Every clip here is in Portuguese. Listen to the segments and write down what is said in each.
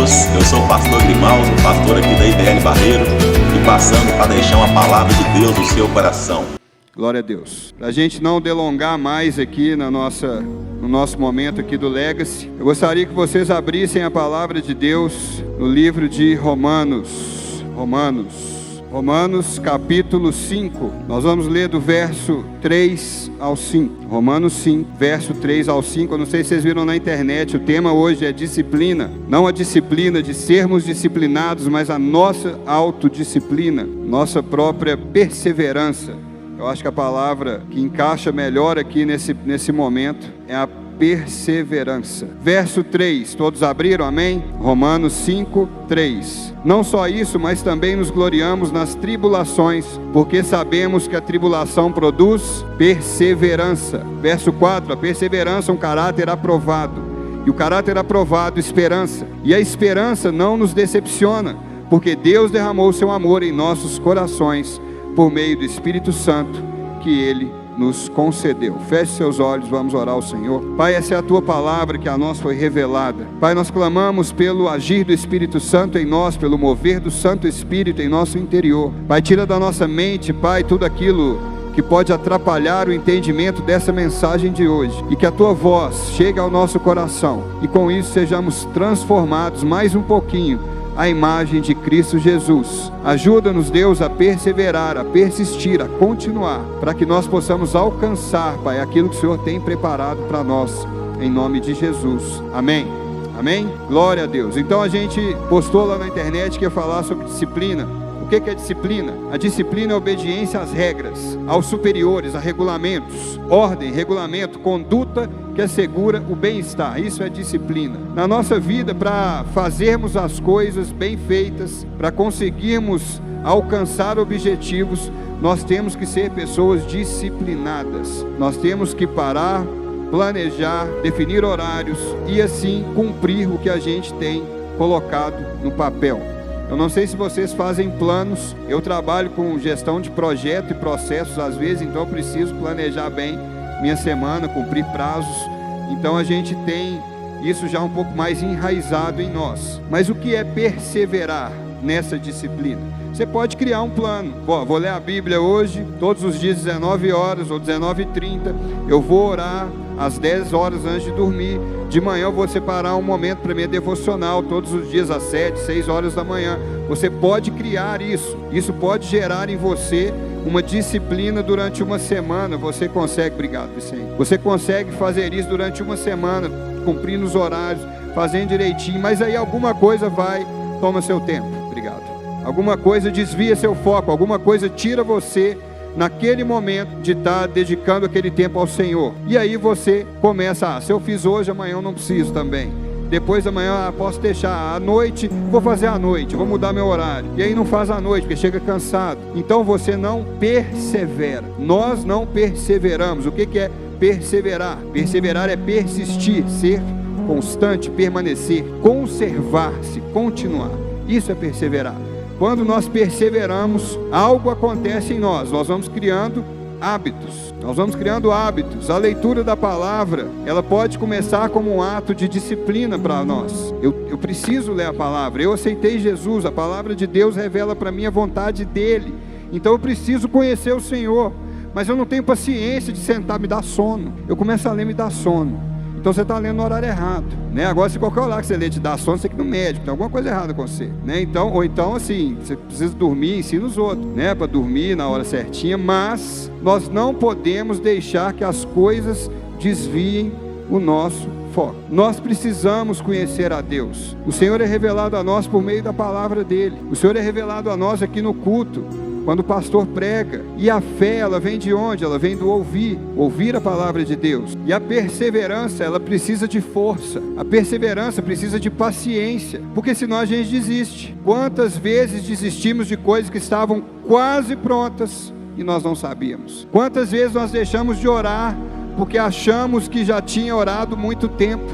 Deus, eu sou o pastor Grimaldo, pastor aqui da IBL Barreiro, e passando para deixar uma palavra de Deus no seu coração. Glória a Deus. Para a gente não delongar mais aqui no nosso momento aqui do Legacy, eu gostaria que vocês abrissem a palavra de Deus no livro de Romanos capítulo 5, nós vamos ler do verso 3 ao 5, Romanos 5, verso 3 ao 5, eu não sei se vocês viram na internet, o tema hoje é disciplina, não a disciplina de sermos disciplinados, mas a nossa autodisciplina, nossa própria perseverança. Eu acho que a palavra que encaixa melhor aqui nesse momento é a perseverança. Verso 3, todos abriram, amém? Romanos 5, 3. Não só isso, mas também nos gloriamos nas tribulações, porque sabemos que a tribulação produz perseverança. Verso 4, a perseverança é um caráter aprovado, e o caráter aprovado, esperança. E a esperança não nos decepciona, porque Deus derramou o seu amor em nossos corações, por meio do Espírito Santo, que Ele nos concedeu. Feche seus olhos, vamos orar ao Senhor. Pai, essa é a Tua palavra que a nós foi revelada. Pai, nós clamamos pelo agir do Espírito Santo em nós, pelo mover do Santo Espírito em nosso interior. Pai, tira da nossa mente, Pai, tudo aquilo que pode atrapalhar o entendimento dessa mensagem de hoje, e que a Tua voz chegue ao nosso coração, e com isso sejamos transformados mais um pouquinho a imagem de Cristo Jesus. Ajuda-nos, Deus, a perseverar, a persistir, a continuar, para que nós possamos alcançar, Pai, aquilo que o Senhor tem preparado para nós, em nome de Jesus. Amém? Amém? Glória a Deus. Então a gente postou lá na internet que ia falar sobre disciplina. O que é disciplina? A disciplina é obediência às regras, aos superiores, a regulamentos, ordem, regulamento, conduta que assegura o bem-estar. Isso é disciplina. Na nossa vida, para fazermos as coisas bem feitas, para conseguirmos alcançar objetivos, nós temos que ser pessoas disciplinadas. Nós temos que parar, planejar, definir horários e assim cumprir o que a gente tem colocado no papel. Eu não sei se vocês fazem planos, eu trabalho com gestão de projeto e processos às vezes, então eu preciso planejar bem minha semana, cumprir prazos, então a gente tem isso já um pouco mais enraizado em nós. Mas o que é perseverar nessa disciplina? Você pode criar um plano. Vou ler a Bíblia hoje, todos os dias 19 horas ou 19h30, eu vou orar às 10 horas antes de dormir. De manhã eu vou separar um momento para minha devocional, todos os dias às 7, 6 horas da manhã. Você pode criar isso. Isso pode gerar em você uma disciplina durante uma semana. Você consegue, obrigado, Vicente. Você consegue fazer isso durante uma semana, cumprindo os horários, fazendo direitinho, mas aí alguma coisa toma seu tempo. Obrigado. Alguma coisa desvia seu foco, alguma coisa tira você naquele momento de estar dedicando aquele tempo ao Senhor. E aí você começa, se eu fiz hoje, amanhã eu não preciso também. Depois amanhã posso deixar à noite, vou fazer à noite, vou mudar meu horário. E aí não faz à noite, porque chega cansado. Então você não persevera. Nós não perseveramos. O que é perseverar? Perseverar é persistir, ser constante, permanecer, conservar-se, continuar. Isso é perseverar. Quando nós perseveramos, algo acontece em nós. Nós vamos criando hábitos. A leitura da palavra, ela pode começar como um ato de disciplina para nós. Eu preciso ler a palavra. Eu aceitei Jesus. A palavra de Deus revela para mim a vontade dele. Então eu preciso conhecer o Senhor. Mas eu não tenho paciência de sentar, me dá sono. Eu começo a ler, me dá sono. Então você está lendo no horário errado, né? Agora, se qualquer horário que você lê te dá sono, você tem que ir no médico, tem alguma coisa errada com você, né? Ou então assim, você precisa dormir, ensina os outros, né? Para dormir na hora certinha, mas nós não podemos deixar que as coisas desviem o nosso foco. Nós precisamos conhecer a Deus. O Senhor é revelado a nós por meio da palavra dele. O Senhor é revelado a nós aqui no culto, quando o pastor prega. E a fé, ela vem de onde? Ela vem do ouvir a palavra de Deus. E a perseverança, ela precisa de força. A perseverança precisa de paciência, porque senão a gente desiste. Quantas vezes desistimos de coisas que estavam quase prontas e nós não sabíamos? Quantas vezes nós deixamos de orar porque achamos que já tinha orado muito tempo,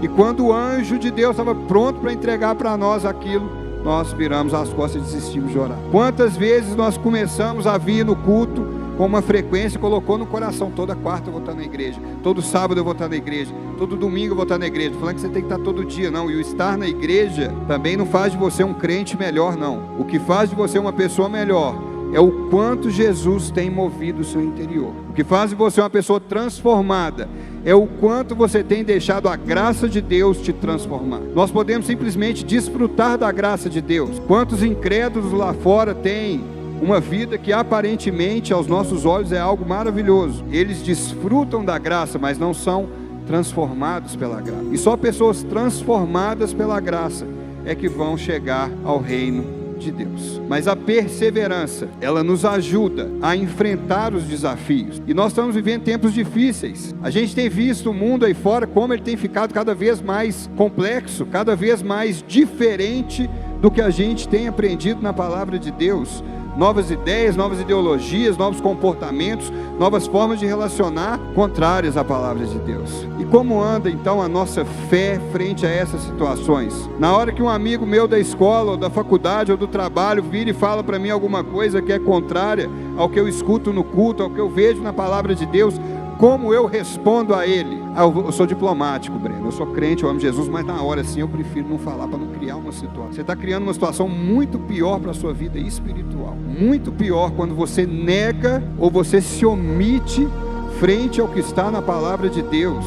e quando o anjo de Deus estava pronto para entregar para nós aquilo, nós viramos as costas e desistimos de orar. Quantas vezes nós começamos a vir no culto com uma frequência, colocou no coração: toda quarta eu vou estar na igreja, todo sábado eu vou estar na igreja, todo domingo eu vou estar na igreja. Falando que você tem que estar todo dia, não. E o estar na igreja também não faz de você um crente melhor, não. O que faz de você uma pessoa melhor é o quanto Jesus tem movido o seu interior. O que faz de você uma pessoa transformada é o quanto você tem deixado a graça de Deus te transformar. Nós podemos simplesmente desfrutar da graça de Deus. Quantos incrédulos lá fora têm uma vida que aparentemente aos nossos olhos é algo maravilhoso? Eles desfrutam da graça, mas não são transformados pela graça. E só pessoas transformadas pela graça é que vão chegar ao reino de Deus. Mas a perseverança, ela nos ajuda a enfrentar os desafios. E nós estamos vivendo tempos difíceis. A gente tem visto o mundo aí fora como ele tem ficado cada vez mais complexo, cada vez mais diferente do que a gente tem aprendido na palavra de Deus. Novas ideias, novas ideologias, novos comportamentos, novas formas de relacionar contrárias à palavra de Deus. E como anda então a nossa fé frente a essas situações? Na hora que um amigo meu da escola, ou da faculdade, ou do trabalho vira e fala para mim alguma coisa que é contrária ao que eu escuto no culto, ao que eu vejo na palavra de Deus, como eu respondo a ele? Eu sou diplomático, Breno, eu sou crente, eu amo Jesus, mas na hora assim eu prefiro não falar para não criar uma situação. Você está criando uma situação muito pior para a sua vida espiritual. Muito pior quando você nega ou você se omite frente ao que está na palavra de Deus.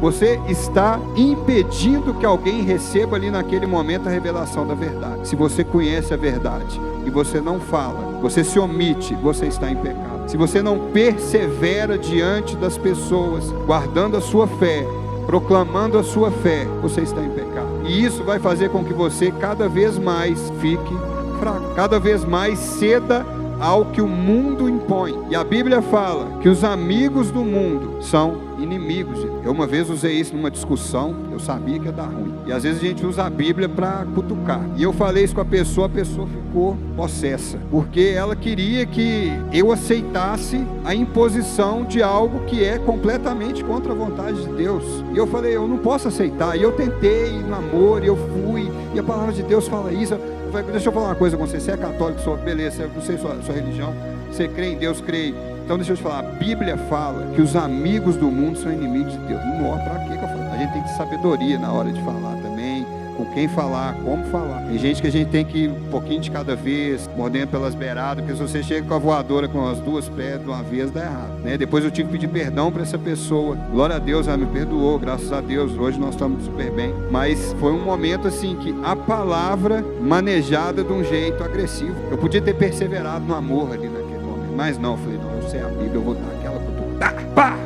Você está impedindo que alguém receba ali naquele momento a revelação da verdade. Se você conhece a verdade e você não fala, você se omite, você está em pecado. Se você não persevera diante das pessoas, guardando a sua fé, proclamando a sua fé, você está em pecado. E isso vai fazer com que você cada vez mais fique fraco, cada vez mais ceda ao que o mundo impõe. E a Bíblia fala que os amigos do mundo são inimigos de Deus. Eu uma vez usei isso numa discussão, eu sabia que ia dar ruim. E às vezes a gente usa a Bíblia para cutucar. E eu falei isso com a pessoa ficou possessa, porque ela queria que eu aceitasse a imposição de algo que é completamente contra a vontade de Deus. E eu falei, eu não posso aceitar. E eu tentei no amor, eu fui, e a palavra de Deus fala isso. Eu falei, deixa eu falar uma coisa com você é católico, beleza, eu não sei sua religião, você crê em Deus, crê. Então deixa eu te falar, a Bíblia fala que os amigos do mundo são inimigos de Deus. Não, pra quê que eu falo? A gente tem que ter sabedoria na hora de falar também, com quem falar, como falar. Tem gente que a gente tem que ir um pouquinho de cada vez, mordendo pelas beiradas, porque se você chega com a voadora com as duas pés de uma vez, dá errado, né? Depois eu tive que pedir perdão para essa pessoa. Glória a Deus, ela me perdoou, graças a Deus, hoje nós estamos super bem. Mas foi um momento assim que a palavra manejada de um jeito agressivo. Eu podia ter perseverado no amor ali naquele momento, mas não, eu falei, não, eu sei a Bíblia, eu vou dar aquela cutucada, pá!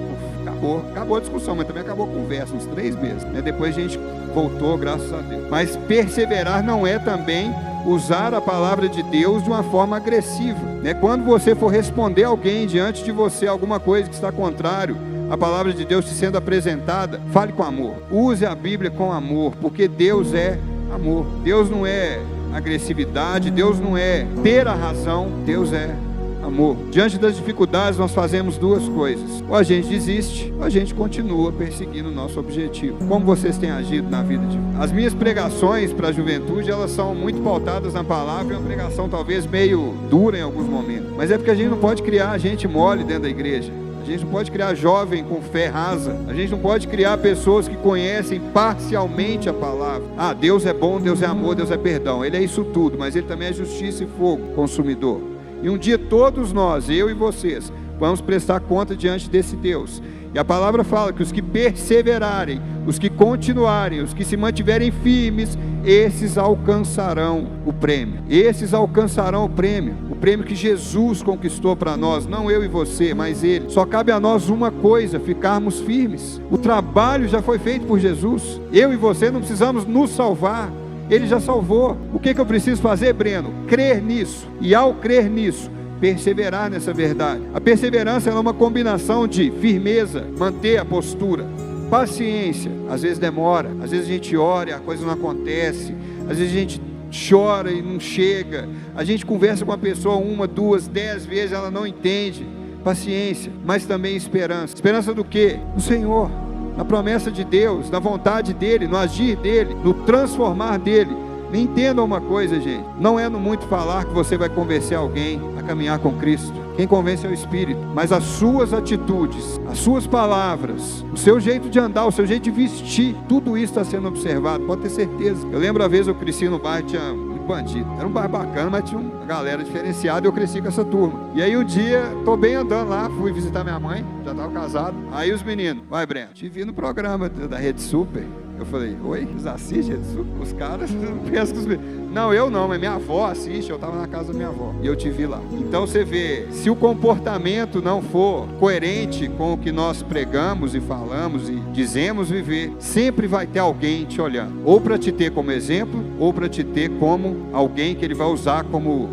Acabou a discussão, mas também acabou a conversa, uns 3 meses, né? Depois a gente voltou, graças a Deus. Mas perseverar não é também usar a palavra de Deus de uma forma agressiva, né? Quando você for responder alguém diante de você alguma coisa que está contrário à palavra de Deus te sendo apresentada, fale com amor, use a Bíblia com amor, porque Deus é amor. Deus não é agressividade, Deus não é ter a razão, Deus é amor. Diante das dificuldades nós fazemos 2 coisas: ou a gente desiste, ou a gente continua perseguindo o nosso objetivo. Como vocês têm agido na vida de vocês? As minhas pregações para a juventude, elas são muito pautadas na palavra, e uma pregação talvez meio dura em alguns momentos, mas é porque a gente não pode criar gente mole dentro da igreja. A gente não pode criar jovem com fé rasa. A gente não pode criar pessoas que conhecem parcialmente a palavra. Ah, Deus é bom, Deus é amor, Deus é perdão. Ele é isso tudo, mas Ele também é justiça e fogo consumidor. E um dia todos nós, eu e vocês, vamos prestar conta diante desse Deus. E a palavra fala que os que perseverarem, os que continuarem, os que se mantiverem firmes, esses alcançarão o prêmio. Esses alcançarão o prêmio que Jesus conquistou para nós, não eu e você, mas Ele. Só cabe a nós uma coisa: ficarmos firmes. O trabalho já foi feito por Jesus. Eu e você não precisamos nos salvar. Ele já salvou. O que eu preciso fazer, Breno? Crer nisso. E ao crer nisso, perseverar nessa verdade. A perseverança é uma combinação de firmeza, manter a postura, paciência. Às vezes demora, às vezes a gente ora e a coisa não acontece, às vezes a gente chora e não chega, a gente conversa com a pessoa 1, 2, 10 vezes, ela não entende. Paciência, mas também esperança. Esperança do quê? Do Senhor, na promessa de Deus, na vontade dEle, no agir dEle, no transformar dEle. Me entendam uma coisa, gente, não é no muito falar que você vai convencer alguém a caminhar com Cristo. Quem convence é o Espírito. Mas as suas atitudes, as suas palavras, o seu jeito de andar, o seu jeito de vestir, tudo isso está sendo observado, pode ter certeza. Eu lembro a vez eu cresci no bairro, tinha muito bandido. Era um bairro bacana, mas tinha uma galera diferenciada e eu cresci com essa turma. E aí um dia, tô bem andando lá, fui visitar minha mãe, já estava casado. Aí os meninos, vai Breno, te vi no programa da Rede Super. Eu falei, oi, vocês assistem Rede Super? Os caras não pensam que os meninos... Não, eu não, mas minha avó assiste, eu estava na casa da minha avó e eu te vi lá. Então você vê, se o comportamento não for coerente com o que nós pregamos e falamos e dizemos viver, sempre vai ter alguém te olhando, ou para te ter como exemplo, ou para te ter como alguém que ele vai usar como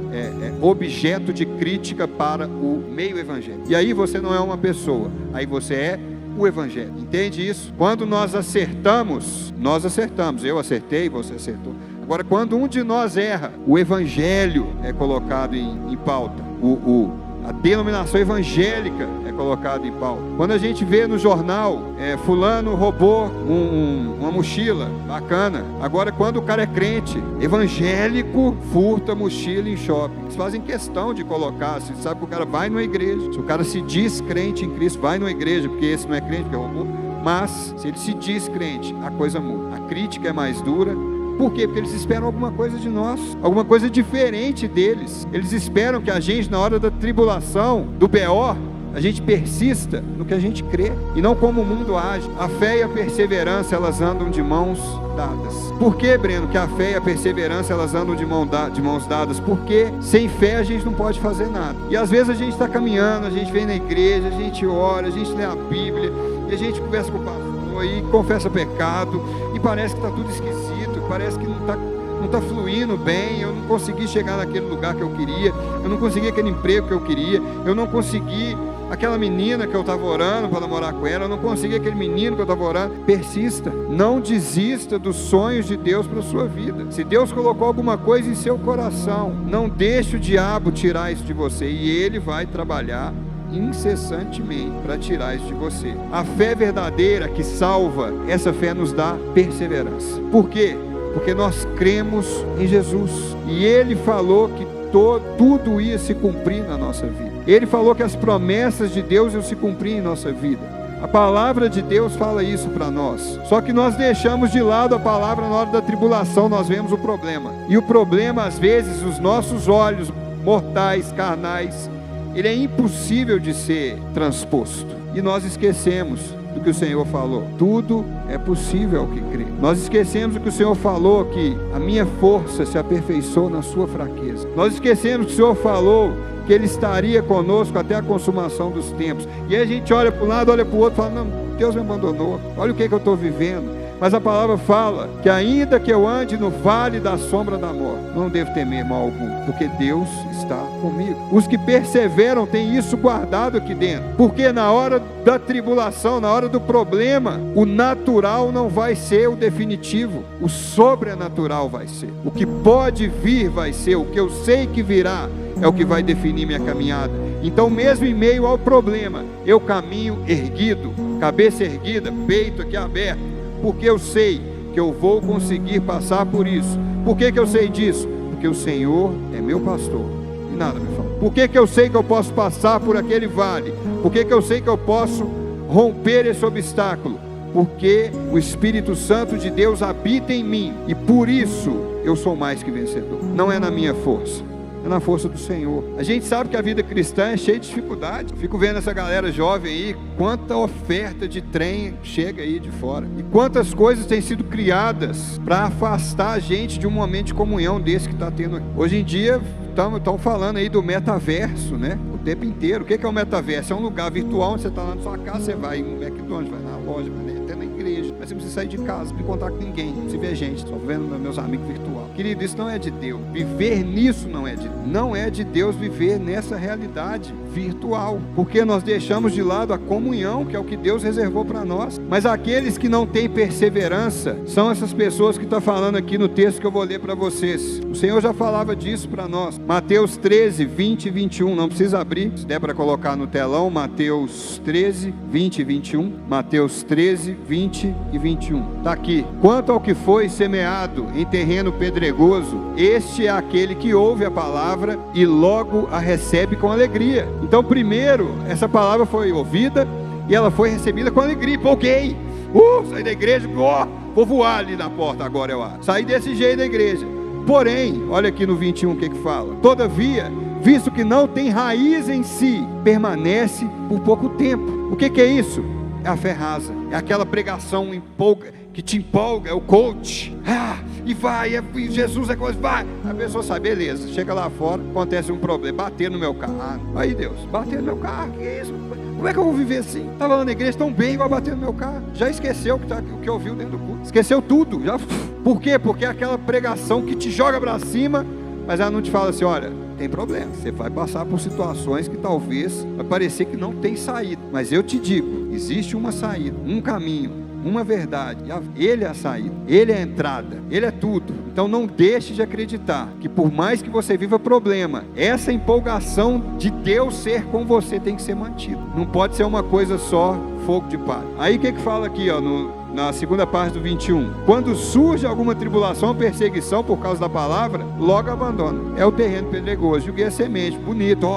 objeto de crítica para o meio evangélico. E aí você não é uma pessoa, aí você é o Evangelho. Entende isso? Quando nós acertamos, eu acertei, você acertou. Agora, quando um de nós erra, o Evangelho é colocado em pauta. A denominação evangélica é colocada em pauta. Quando a gente vê no jornal, fulano roubou uma mochila, bacana. Agora, quando o cara é crente, evangélico, furta mochila em shopping. Eles fazem questão de colocar, você sabe que o cara vai numa igreja. Se o cara se diz crente em Cristo, vai numa igreja, porque esse não é crente, porque roubou. Mas, se ele se diz crente, a coisa muda. A crítica é mais dura. Por quê? Porque eles esperam alguma coisa de nós, alguma coisa diferente deles. Eles esperam que a gente, na hora da tribulação, do BO, a gente persista no que a gente crê, e não como o mundo age. A fé e a perseverança, elas andam de mãos dadas. Por que, Breno, que a fé e a perseverança, elas andam de mãos dadas? Porque sem fé a gente não pode fazer nada. E às vezes a gente está caminhando, a gente vem na igreja, a gente ora, a gente lê a Bíblia, e a gente conversa com o pastor, e confessa pecado, e parece que está tudo esquisito, parece que não está fluindo bem, eu não consegui chegar naquele lugar que eu queria, eu não consegui aquele emprego que eu queria, eu não consegui aquela menina que eu estava orando para namorar com ela, eu não consegui aquele menino que eu estava orando. Persista, não desista dos sonhos de Deus para a sua vida. Se Deus colocou alguma coisa em seu coração, não deixe o diabo tirar isso de você, e ele vai trabalhar incessantemente para tirar isso de você. A fé verdadeira que salva, essa fé nos dá perseverança. Por quê? Porque nós cremos em Jesus, e Ele falou que tudo ia se cumprir na nossa vida. Ele falou que as promessas de Deus iam se cumprir em nossa vida. A palavra de Deus fala isso para nós. Só que nós deixamos de lado a palavra na hora da tribulação, nós vemos o problema. E o problema, às vezes, os nossos olhos mortais, carnais, ele é impossível de ser transposto. E nós esquecemos do que o Senhor falou. Tudo é possível ao que crê. Nós esquecemos do que o Senhor falou, que a minha força se aperfeiçoa na sua fraqueza. Nós esquecemos que o Senhor falou que Ele estaria conosco até a consumação dos tempos. E aí a gente olha para um lado, olha para o outro e fala, não, Deus me abandonou. Olha o que eu estou vivendo. Mas a palavra fala que ainda que eu ande no vale da sombra da morte, não devo temer mal algum, porque Deus está comigo. Os que perseveram têm isso guardado aqui dentro, porque na hora da tribulação, na hora do problema, o natural não vai ser o definitivo, o sobrenatural vai ser. O que pode vir vai ser, o que eu sei que virá é o que vai definir minha caminhada. Então, mesmo em meio ao problema, eu caminho erguido, cabeça erguida, peito aqui aberto, porque eu sei que eu vou conseguir passar por isso. Por que eu sei disso? Porque o Senhor é meu pastor e nada me falta. Por que eu sei que eu posso passar por aquele vale? Por que eu sei que eu posso romper esse obstáculo? Porque o Espírito Santo de Deus habita em mim, e por isso eu sou mais que vencedor. Não é na minha força, é na força do Senhor. A gente sabe que a vida cristã é cheia de dificuldade. Fico vendo essa galera jovem aí, quanta oferta de trem chega aí de fora, e quantas coisas têm sido criadas para afastar a gente de um momento de comunhão desse que está tendo aqui. Hoje em dia estão falando aí do metaverso, né? O tempo inteiro. O que é o metaverso? É um lugar virtual onde você está lá na sua casa, você vai no McDonald's, vai na loja, vai até na igreja, mas você não precisa sair de casa, não encontrar com ninguém, não se ver gente, só vendo meus amigos virtual. Querido, isso não é de Deus. Viver nisso não é de Deus viver nessa realidade virtual, porque nós deixamos de lado a comunhão, que é o que Deus reservou para nós. Mas aqueles que não têm perseverança são essas pessoas que está falando aqui no texto que eu vou ler para vocês. O Senhor já falava disso para nós. Mateus 13, 20 e 21, não precisa abrir, se der para colocar no telão, Mateus 13, 20 e 21, Mateus 13, 20 e 21. Está aqui. Quanto ao que foi semeado em terreno pedregoso, este é aquele que ouve a palavra e logo a recebe com alegria. Então, primeiro, essa palavra foi ouvida e ela foi recebida com alegria. Empolguei. Saí da igreja, vou voar ali na porta agora, eu acho. Saí desse jeito da igreja. Porém, olha aqui no 21 o que fala. Todavia, visto que não tem raiz em si, permanece por pouco tempo. O que é isso? É a fé rasa. É aquela pregação que te empolga, é o coach. E vai, Jesus é coisa, vai. A pessoa sai, beleza, chega lá fora, acontece um problema, bater no meu carro. Aí Deus, bater no meu carro, que isso? Como é que eu vou viver assim? Estava lá na igreja tão bem, igual bater no meu carro. Já esqueceu o que ouviu dentro do culto. Esqueceu tudo. Por quê? Porque é aquela pregação que te joga para cima, mas ela não te fala assim, olha, tem problema. Você vai passar por situações que talvez vai parecer que não tem saída. Mas eu te digo, existe uma saída, um caminho, uma verdade. Ele é a saída, Ele é a entrada, Ele é tudo. Então não deixe de acreditar que por mais que você viva problema, essa empolgação de Deus ser com você tem que ser mantida. Não pode ser uma coisa só, fogo de palha. Aí o que fala aqui, na segunda parte do 21? Quando surge alguma tribulação ou perseguição por causa da palavra, logo abandona. É o terreno pedregoso. Joguei a semente, bonito,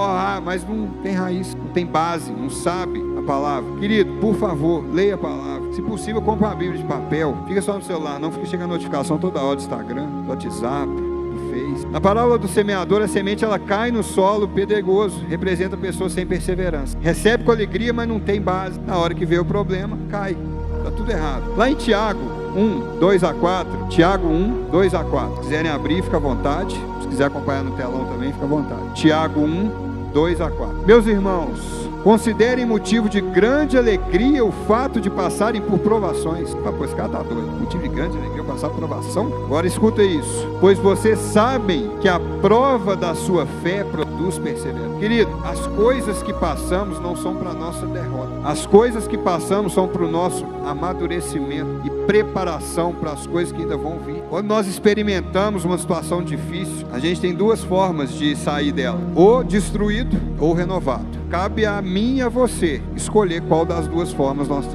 mas não tem raiz, não tem base, não sabe a palavra. Querido, por favor, leia a palavra. Se possível, compre uma Bíblia de papel. Fica só no celular, não fica chegando notificação toda hora do Instagram, do WhatsApp, do Face. Na parábola do semeador, a semente ela cai no solo pedregoso, representa pessoas sem perseverança. Recebe com alegria, mas não tem base. Na hora que vê o problema, cai. Está tudo errado. Lá em Tiago 1, 2 a 4, Tiago 1, 2 a 4. Se quiserem abrir, fica à vontade. Se quiser acompanhar no telão também, fica à vontade. Tiago 1, 2 a 4. Meus irmãos, considerem motivo de grande alegria o fato de passarem por provações. Pois esse cara está doido. Motivo de grande alegria passar por provação? Agora escuta isso. Pois vocês sabem que a prova da sua fé produz perseverança. Querido, as coisas que passamos não são para a nossa derrota. As coisas que passamos são para o nosso amadurecimento e preparação para as coisas que ainda vão vir. Quando nós experimentamos uma situação difícil, a gente tem duas formas de sair dela: ou destruído ou renovado. Cabe a mim e a você escolher qual das duas formas nós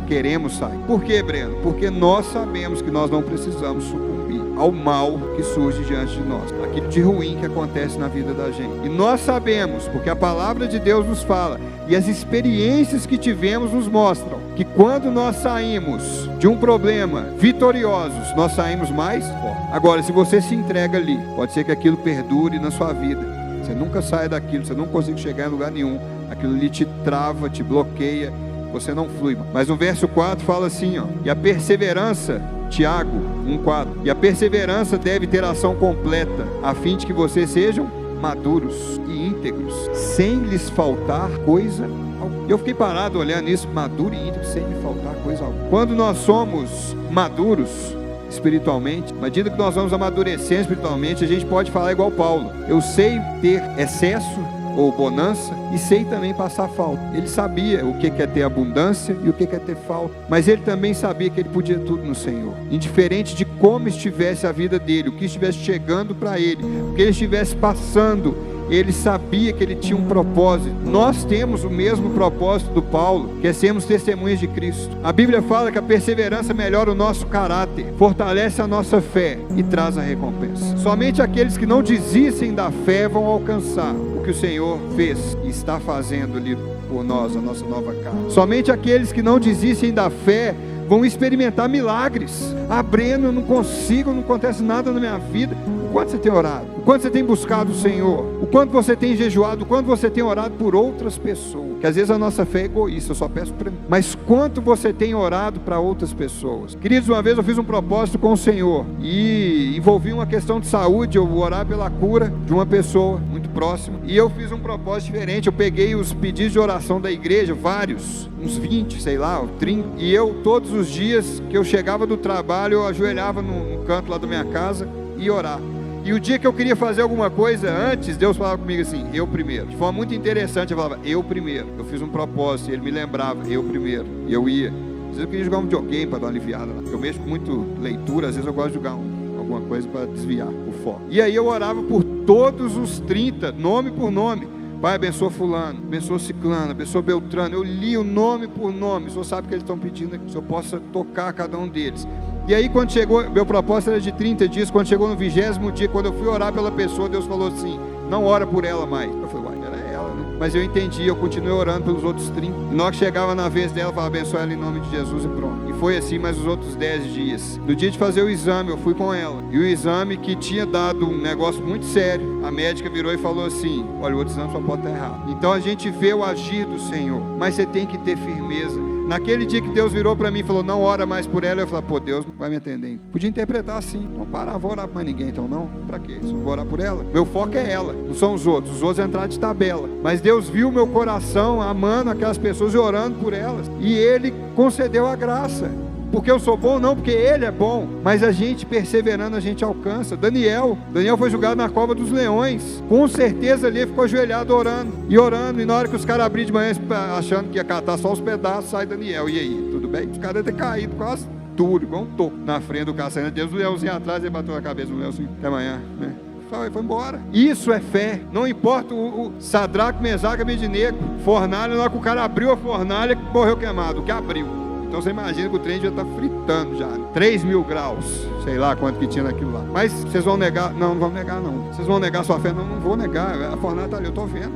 queremos sair. Por quê, Breno? Porque nós sabemos que nós não precisamos sucumbir ao mal que surge diante de nós, aquilo de ruim que acontece na vida da gente. E nós sabemos, porque a palavra de Deus nos fala, e as experiências que tivemos nos mostram, que quando nós saímos de um problema vitoriosos, nós saímos mais fortes. Agora, se você se entrega ali, pode ser que aquilo perdure na sua vida. Você nunca sai daquilo, você não consegue chegar em lugar nenhum. Aquilo ali te trava, te bloqueia, você não flui. Mas no verso 4 fala assim, e a perseverança, Tiago 1,4, e a perseverança deve ter ação completa, a fim de que vocês sejam maduros e íntegros, sem lhes faltar coisa alguma. Eu fiquei parado olhando isso, maduro e íntegro, sem lhe faltar coisa alguma. Quando nós somos maduros espiritualmente, à medida que nós vamos amadurecendo espiritualmente, a gente pode falar igual Paulo: eu sei ter excesso ou bonança e sei também passar falta. Ele sabia o que é ter abundância e o que é ter falta, mas ele também sabia que ele podia tudo no Senhor, indiferente de como estivesse a vida dele, o que estivesse chegando para ele, o que ele estivesse passando. Ele sabia que ele tinha um propósito. Nós temos o mesmo propósito do Paulo, que é sermos testemunhas de Cristo. A Bíblia fala que a perseverança melhora o nosso caráter, fortalece a nossa fé e traz a recompensa. Somente aqueles que não desistem da fé vão alcançar o que o Senhor fez e está fazendo ali por nós, a nossa nova casa. Somente aqueles que não desistem da fé vão experimentar milagres. Breno, eu não consigo, não acontece nada na minha vida. O quanto você tem orado? O quanto você tem buscado o Senhor? O quanto você tem jejuado? O quanto você tem orado por outras pessoas? Que às vezes a nossa fé é egoísta, eu só peço para mim. Mas quanto você tem orado para outras pessoas? Queridos, uma vez eu fiz um propósito com o Senhor e envolvi uma questão de saúde, eu orar pela cura de uma pessoa muito próxima. E eu fiz um propósito diferente, eu peguei os pedidos de oração da igreja, vários, uns 20, sei lá, 30. E eu, todos os dias que eu chegava do trabalho, eu ajoelhava no canto lá da minha casa e orar. E o dia que eu queria fazer alguma coisa antes, Deus falava comigo assim: eu primeiro. De forma muito interessante, eu falava: eu primeiro. Eu fiz um propósito, e Ele me lembrava: eu primeiro. E eu ia. Às vezes eu queria jogar um videogame para dar uma aliviada. Eu mexo com muito leitura, às vezes eu gosto de jogar alguma coisa para desviar o foco. E aí eu orava por todos os 30, nome por nome. Pai, abençoa fulano, abençoa ciclano, abençoa beltrano. Eu li o nome por nome. O Senhor sabe que eles estão pedindo que o Senhor possa tocar cada um deles. E aí quando chegou, meu propósito era de 30 dias, quando chegou no 20º dia, quando eu fui orar pela pessoa, Deus falou assim, não ora por ela mais. Eu falei, uai, era ela, né? Mas eu entendi, eu continuei orando pelos outros 30. E na hora que chegava na vez dela, eu falava, abençoa ela em nome de Jesus e pronto. E foi assim mais os outros 10 dias. No dia de fazer o exame, eu fui com ela. E o exame que tinha dado um negócio muito sério, a médica virou e falou assim, olha, o outro exame só pode estar errado. Então a gente vê o agir do Senhor, mas você tem que ter firmeza. Naquele dia que Deus virou para mim e falou, não ora mais por ela, eu falei, pô, Deus não vai me atender. Podia interpretar assim, não parar, vou orar por mais ninguém, então não, para quê? Só vou orar por ela. Meu foco é ela, não são os outros entraram de tabela. Mas Deus viu meu coração amando aquelas pessoas e orando por elas. E Ele concedeu a graça. Porque eu sou bom? Não, porque Ele é bom. Mas a gente perseverando, a gente alcança. Daniel foi julgado na cova dos leões. Com certeza ali ele ficou ajoelhado orando. E na hora que os caras abriram de manhã, achando que ia catar só os pedaços, sai Daniel. E aí, tudo bem? Os caras devem ter caído quase duro, igual um toco na frente do caçador. Deus, o leãozinho atrás, ele bateu na cabeça do leãozinho. Até amanhã, né? Foi embora. Isso é fé. Não importa o Sadraque, Mesaque, Abednego, fornalha, na hora que o cara abriu a fornalha, morreu queimado, o que abriu. Então você imagina que o trem já está fritando já, 3.000 graus, sei lá quanto que tinha naquilo lá. Mas vocês vão negar? Não vão negar não. Vocês vão negar sua fé? Não vou negar, a fornalha está ali, eu estou vendo.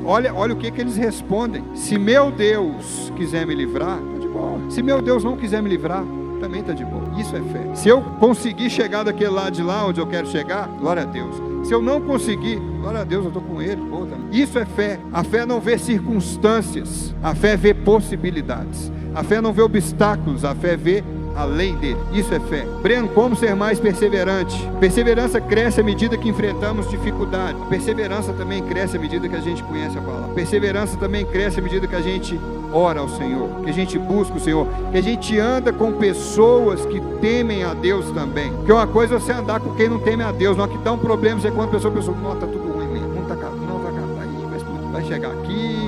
Olha o que eles respondem. Se meu Deus quiser me livrar, está de boa. Se meu Deus não quiser me livrar, também está de boa. Isso é fé. Se eu conseguir chegar daquele lado de lá onde eu quero chegar, glória a Deus. Se eu não conseguir, glória a Deus, eu estou com Ele. Isso é fé. A fé não vê circunstâncias, a fé vê possibilidades. A fé não vê obstáculos, a fé vê além dele. Isso é fé. Breno, como ser mais perseverante? Perseverança cresce à medida que enfrentamos dificuldade. A perseverança também cresce à medida que a gente conhece a palavra. A perseverança também cresce à medida que a gente ora ao Senhor, que a gente busca o Senhor, que a gente anda com pessoas que temem a Deus também. Porque uma coisa é você andar com quem não teme a Deus. Na hora que dá um problema, você conta a pessoa, não, tá tudo ruim mesmo, não vai acabar aí, vai chegar aqui,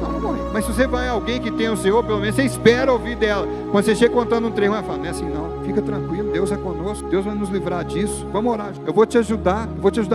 não morrer. Mas se você vai a alguém que tem o Senhor, pelo menos você espera ouvir dela. Quando você chega contando um trem, vai falar, não é assim não, fica tranquilo, Deus é conosco, Deus vai nos livrar disso, vamos orar, eu vou te ajudar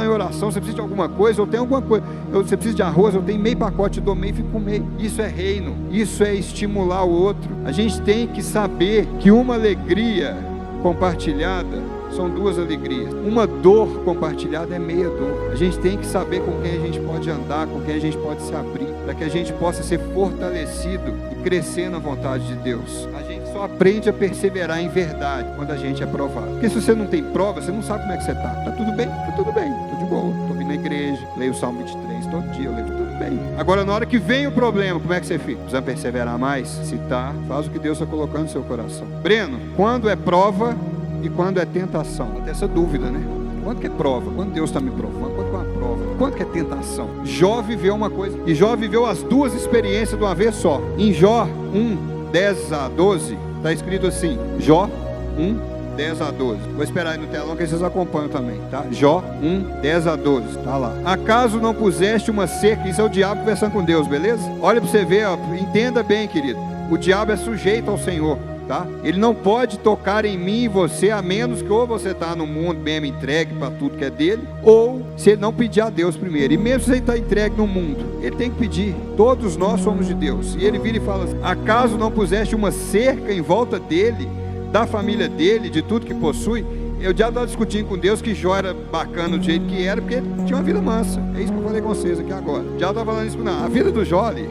em oração. Você precisa de alguma coisa, eu tenho alguma coisa, você precisa de arroz, eu tenho meio pacote, eu dou meio e fico com meio. Isso é reino, isso é estimular o outro. A gente tem que saber que uma alegria compartilhada são duas alegrias. Uma dor compartilhada é meia dor. A gente tem que saber com quem a gente pode andar, com quem a gente pode se abrir, para que a gente possa ser fortalecido e crescer na vontade de Deus. A gente só aprende a perseverar em verdade quando a gente é provado. Porque se você não tem prova, você não sabe como é que você está. Tá tudo bem? Tá tudo bem. Tô de boa. Tô vindo na igreja, leio o Salmo 23 todo dia, eu leio tudo bem. Agora, na hora que vem o problema, como é que você fica? Precisa perseverar mais? Se tá, faz o que Deus está colocando no seu coração. Breno, quando é prova e quando é tentação? Tem essa dúvida, né? Quando que é prova? Quando Deus está me provando? Quando que é uma prova? Quando que é tentação? Jó viveu uma coisa, e Jó viveu as duas experiências de uma vez só. Em Jó 1, 10 a 12, está escrito assim, Jó 1, 10 a 12. Vou esperar aí no telão que vocês acompanham também, tá? Jó 1, 10 a 12, tá lá. Acaso não puseste uma cerca? Isso é o diabo conversando com Deus, beleza? Olha para você ver, ó, entenda bem, querido. O diabo é sujeito ao Senhor. Tá? Ele não pode tocar em mim e você, a menos que ou você está no mundo mesmo entregue para tudo que é dele, ou se ele não pedir a Deus primeiro. E mesmo se ele está entregue no mundo, ele tem que pedir. Todos nós somos de Deus. E ele vira e fala assim, acaso não puseste uma cerca em volta dele, da família dele, de tudo que possui? Eu já estava discutindo com Deus que Jó era bacana do jeito que era, porque ele tinha uma vida mansa. É isso que eu falei com vocês aqui agora. Já estava falando isso, não, a vida do Jó ali,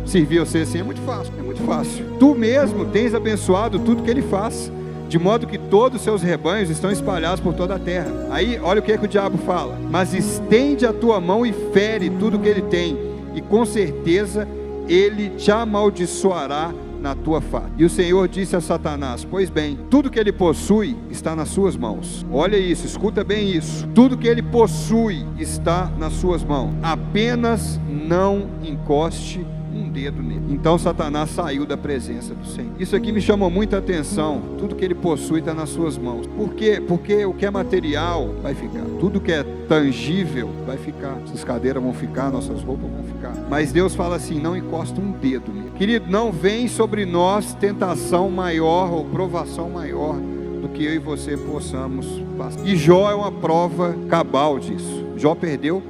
servir você assim é muito fácil, Tu mesmo tens abençoado tudo que ele faz, de modo que todos os seus rebanhos estão espalhados por toda a terra. Aí, olha o que o diabo fala. Mas estende a tua mão e fere tudo que ele tem, e com certeza ele te amaldiçoará na tua face. E o Senhor disse a Satanás, pois bem, tudo que ele possui está nas suas mãos. Olha isso, escuta bem isso. Tudo que ele possui está nas suas mãos. Apenas não encoste um dedo nele. Então Satanás saiu da presença do Senhor. Isso aqui me chamou muita atenção. Tudo que ele possui está nas suas mãos. Por quê? Porque o que é material vai ficar. Tudo que é tangível vai ficar. Essas cadeiras vão ficar, nossas roupas vão ficar. Mas Deus fala assim, não encosta um dedo nele. Querido, não vem sobre nós tentação maior ou provação maior do que eu e você possamos passar. E Jó é uma prova cabal disso. Jó perdeu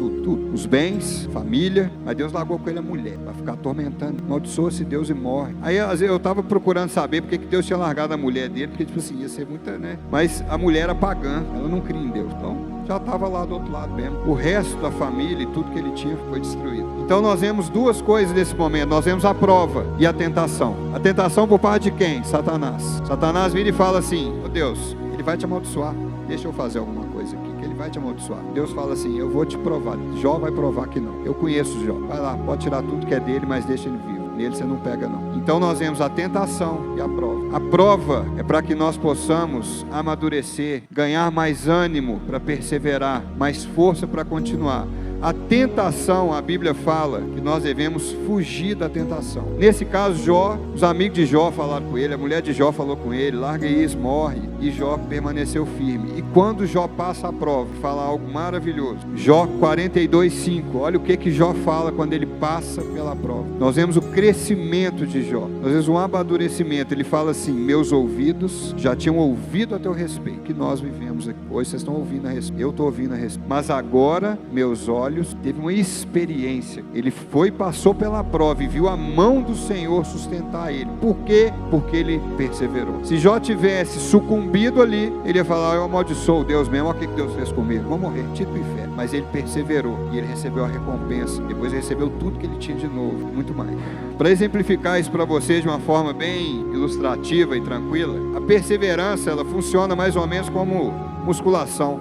tudo. Os bens, família, mas Deus largou com ele a mulher, para ficar atormentando. Amaldiçoa-se Deus e morre. Aí às vezes eu estava procurando saber porque que Deus tinha largado a mulher dele, porque tipo assim, ia ser muita, né? Mas a mulher era pagã, ela não cria em Deus, então já estava lá do outro lado mesmo. O resto da família e tudo que ele tinha foi destruído. Então nós vemos duas coisas nesse momento. Nós vemos a prova e a tentação. A tentação por parte de quem? Satanás. Satanás vira e fala assim: ô Deus, ele vai te amaldiçoar. Deixa eu fazer alguma coisa aqui, que ele vai te amaldiçoar. Deus fala assim: eu vou te provar. Jó vai provar que não. Eu conheço Jó. Vai lá, pode tirar tudo que é dele, mas deixa ele vivo. Nele você não pega não. Então nós vemos a tentação e a prova. A prova é para que nós possamos amadurecer, ganhar mais ânimo para perseverar, mais força para continuar. A tentação, a Bíblia fala que nós devemos fugir da tentação. Nesse caso, Jó, os amigos de Jó falaram com ele, a mulher de Jó falou com ele: larga isso, morre. E Jó permaneceu firme. E quando Jó passa a prova, fala algo maravilhoso. Jó 42:5. Olha o que Jó fala quando ele passa pela prova. Nós vemos o crescimento de Jó. Nós vemos um amadurecimento. Ele fala assim: meus ouvidos já tinham ouvido a teu respeito. Que nós vivemos aqui. Hoje vocês estão ouvindo a respeito. Eu estou ouvindo a respeito. Mas agora, meus olhos teve uma experiência. Ele passou pela prova e viu a mão do Senhor sustentar ele. Por quê? Porque ele perseverou. Se Jó tivesse sucumbido ali, ele ia falar: eu amaldiçoo Deus mesmo, olha o que Deus fez comigo, vou morrer, título e fé. Mas ele perseverou e ele recebeu a recompensa. Depois ele recebeu tudo que ele tinha de novo, muito mais. Para exemplificar isso para vocês de uma forma bem ilustrativa e tranquila, a perseverança, ela funciona mais ou menos como musculação.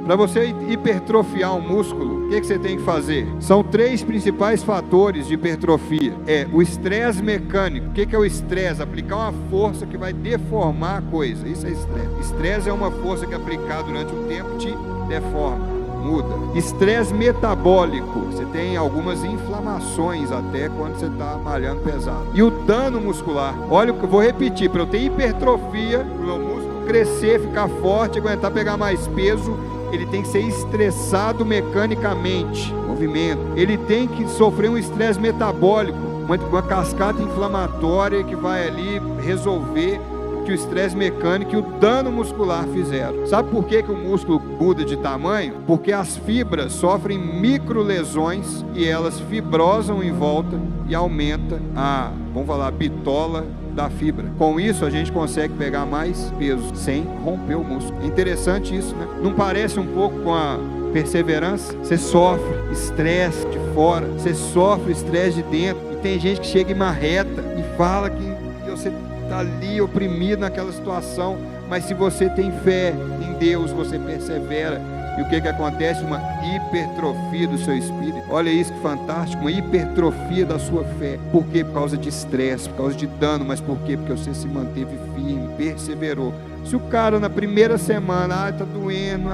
Para você hipertrofiar um músculo, o que você tem que fazer? São 3 principais fatores de hipertrofia. O estresse mecânico. O que é o estresse? Aplicar uma força que vai deformar a coisa. Isso é estresse. Estresse é uma força que aplicada durante um tempo te deforma, muda. Estresse metabólico. Você tem algumas inflamações até quando você está malhando pesado. E o dano muscular. Olha o que eu vou repetir. Para eu ter hipertrofia, para o meu músculo crescer, ficar forte, aguentar pegar mais peso, ele tem que ser estressado mecanicamente, movimento. Ele tem que sofrer um estresse metabólico, uma cascata inflamatória que vai ali resolver que o estresse mecânico e o dano muscular fizeram. Sabe por que o músculo muda de tamanho? Porque as fibras sofrem micro lesões e elas fibrosam em volta e aumenta a, vamos falar, a bitola da fibra. Com isso a gente consegue pegar mais peso sem romper o músculo. É interessante isso, né? Não parece um pouco com a perseverança? Você sofre estresse de fora, você sofre estresse de dentro, e tem gente que chega e marreta e fala que você está ali oprimido naquela situação, mas se você tem fé em Deus, você persevera. E o que acontece? Uma hipertrofia do seu espírito. Olha isso que fantástico, uma hipertrofia da sua fé. Por quê? Por causa de estresse, por causa de dano. Mas por quê? Porque você se manteve firme, perseverou. Se o cara na primeira semana, tá doendo,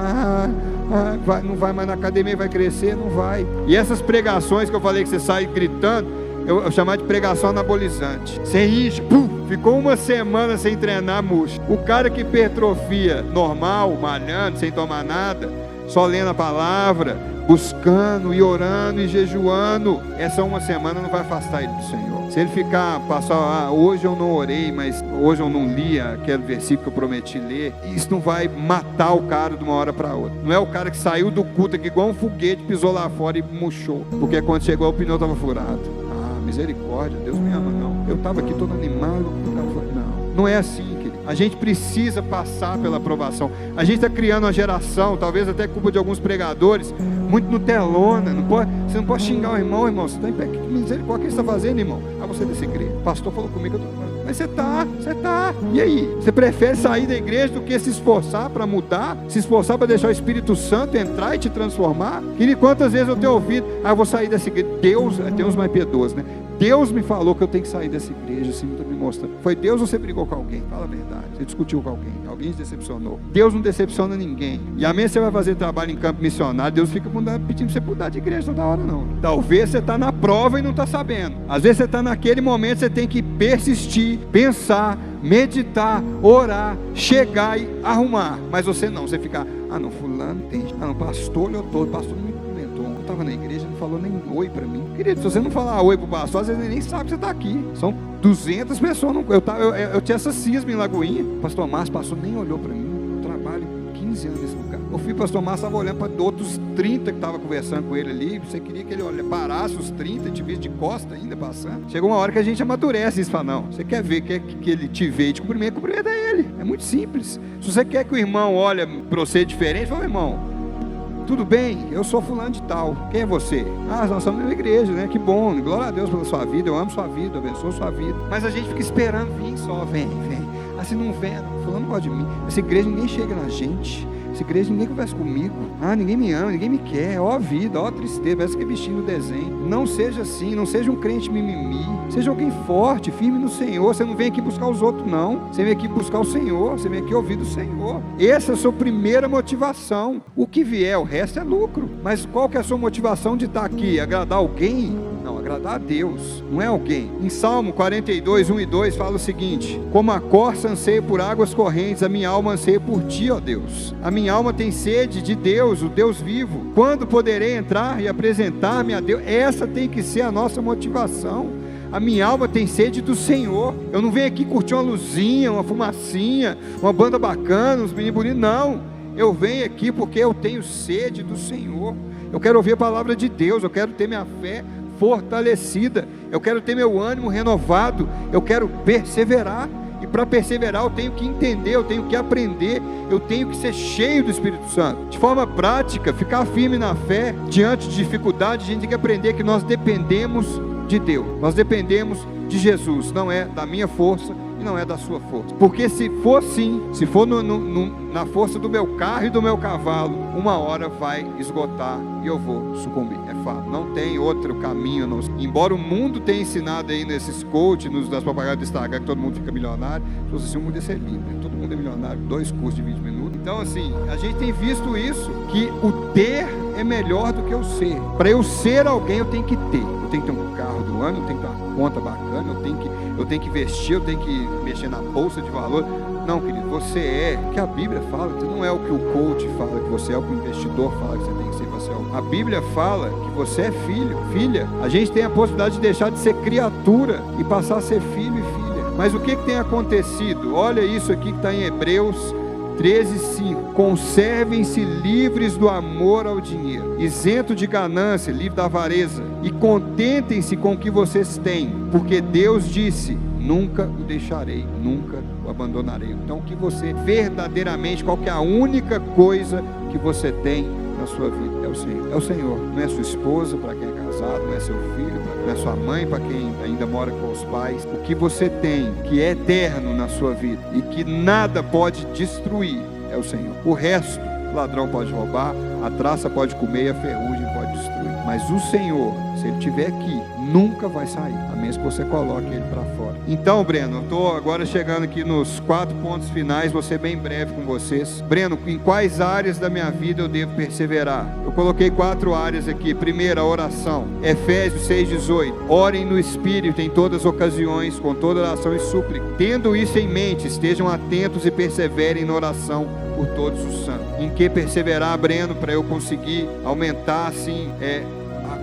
não vai mais na academia, vai crescer, não vai. E essas pregações que eu falei que você sai gritando, eu chamar de pregação anabolizante. Você incha, ficou uma semana sem treinar, murcha. O cara que hipertrofia normal, malhando, sem tomar nada, só lendo a palavra, buscando e orando e jejuando, essa uma semana não vai afastar ele do Senhor. Se ele ficar, passar, hoje eu não orei, mas hoje eu não li aquele versículo que eu prometi ler, isso não vai matar o cara de uma hora para outra. Não é o cara que saiu do culto aqui igual um foguete, pisou lá fora e murchou, porque quando chegou o pneu estava furado. Misericórdia, Deus me ama, não. Eu estava aqui todo animado, não é assim, querido. A gente precisa passar pela aprovação. A gente está criando uma geração, talvez até culpa de alguns pregadores, muito Nutelona. Você não pode xingar o irmão, você está em pé. Que misericórdia, o que você está fazendo, irmão? Você dessa igreja. O pastor falou comigo, eu tô... Mas você está. E aí? Você prefere sair da igreja do que se esforçar para mudar? Se esforçar para deixar o Espírito Santo entrar e te transformar? Querido, quantas vezes eu tenho ouvido, eu vou sair dessa igreja. Deus mais piedoso, né? Deus me falou que eu tenho que sair dessa igreja, assim, me mostrando. Foi Deus ou você brigou com alguém? Fala a verdade. Você discutiu com alguém te decepcionou. Deus não decepciona ninguém. E a menos que você vai fazer trabalho em campo missionário, Deus fica pedindo você mudar de igreja toda hora, não. Talvez você está na prova e não está sabendo. Às vezes você está naquele momento, você tem que persistir, pensar, meditar, orar, chegar e arrumar. Mas você não, você fica, não, fulano tem. Não, pastor olhou todo, pastor não me comentou. Eu estava na igreja, não falou nem oi para mim. Querido, se você não falar oi pro pastor, às vezes ele nem sabe que você está aqui. São 200 pessoas. Eu tinha essa cisma em Lagoinha. Pastor Márcio, pastor nem olhou para mim. Eu trabalho 15 anos nesse lugar. O filho pastor Márcio estava olhando para outros 30 que estavam conversando com ele ali. Você queria que ele parasse os 30 e te visse de costa ainda passando. Chegou uma hora que a gente amadurece isso. Fala, não, você quer ver, quer que ele te veja e te cumprimenta ele. É muito simples. Se você quer que o irmão olhe para você diferente, fala, irmão, tudo bem, eu sou fulano de tal. Quem é você? Nós somos uma igreja, né? Que bom, glória a Deus pela sua vida, eu amo sua vida, eu abençoo sua vida. Mas a gente fica esperando vir só, vem. Assim não vem, fulano não gosta de mim. Essa igreja ninguém chega na gente. Essa igreja ninguém conversa comigo. Ninguém me ama, ninguém me quer. Ó vida, ó tristeza, parece que é bichinho no desenho. Não seja assim, não seja um crente mimimi. Seja alguém forte, firme no Senhor. Você não vem aqui buscar os outros, não. Você vem aqui buscar o Senhor, você vem aqui ouvir do Senhor. Essa é a sua primeira motivação. O que vier, o resto é lucro. Mas qual que é a sua motivação de estar aqui? Agradar alguém? Não, agradar a Deus, não é alguém. Em Salmo 42, 1 e 2 fala o seguinte: como a corça anseia por águas correntes, a minha alma anseia por ti, ó Deus. A minha alma tem sede de Deus, o Deus vivo. Quando poderei entrar e apresentar-me a Deus? Essa tem que ser a nossa motivação. A minha alma tem sede do Senhor. Eu não venho aqui curtir uma luzinha, uma fumacinha, uma banda bacana, uns meninos bonitos, não. Eu venho aqui porque eu tenho sede do Senhor. Eu quero ouvir a palavra de Deus, eu quero ter minha fé fortalecida, eu quero ter meu ânimo renovado, eu quero perseverar. E para perseverar eu tenho que entender, eu tenho que aprender, eu tenho que ser cheio do Espírito Santo. De forma prática, ficar firme na fé diante de dificuldade, a gente tem que aprender que nós dependemos de Deus, nós dependemos de Jesus, não é da minha força e não é da sua força. Porque se for sim, se for na força do meu carro e do meu cavalo, uma hora vai esgotar e eu vou sucumbir. É fato, não tem outro caminho. Não. Embora o mundo tenha ensinado aí nesses coaches, nas propagandas do Instagram, que todo mundo fica milionário, se fosse assim, o mundo ia ser lindo, né? Todo mundo é milionário, 2 cursos de 20 minutos. Então assim, a gente tem visto isso, que o ter é melhor do que o ser. Para eu ser alguém, eu tenho que ter. Eu tenho que ter um carro do ano, eu tenho que ter uma conta bacana, eu tenho que vestir, eu tenho que mexer na bolsa de valor. Não, querido, você é o que a Bíblia fala. Não é o que o coach fala que você é, o que o investidor fala que você tem que ser. A Bíblia fala que você é filho, filha. A gente tem a possibilidade de deixar de ser criatura e passar a ser filho e filha. Mas o que tem acontecido? Olha isso aqui que está em Hebreus 13:5. Conservem-se livres do amor ao dinheiro, isento de ganância, livre da avareza, e contentem-se com o que vocês têm, porque Deus disse: nunca o deixarei, nunca o abandonarei. Então, o que você verdadeiramente, qual que é a única coisa que você tem na sua vida? É o Senhor. É o Senhor. Não é sua esposa, para quem é casado, não é seu filho, não é sua mãe, para quem ainda mora com os pais. O que você tem, que é eterno na sua vida e que nada pode destruir, é o Senhor. O resto, o ladrão pode roubar, a traça pode comer e a ferrugem pode destruir. Mas o Senhor, se Ele estiver aqui, nunca vai sair, a menos que você coloque Ele para fora. Então, Breno, eu estou agora chegando aqui nos 4 pontos finais, vou ser bem breve com vocês. Breno, em quais áreas da minha vida eu devo perseverar? Eu coloquei 4 áreas aqui. Primeira, a oração. Efésios 6:18. Orem no Espírito em todas as ocasiões, com toda oração e súplica. Tendo isso em mente, estejam atentos e perseverem na oração por todos os santos. Em que perseverar, Breno, para eu conseguir aumentar assim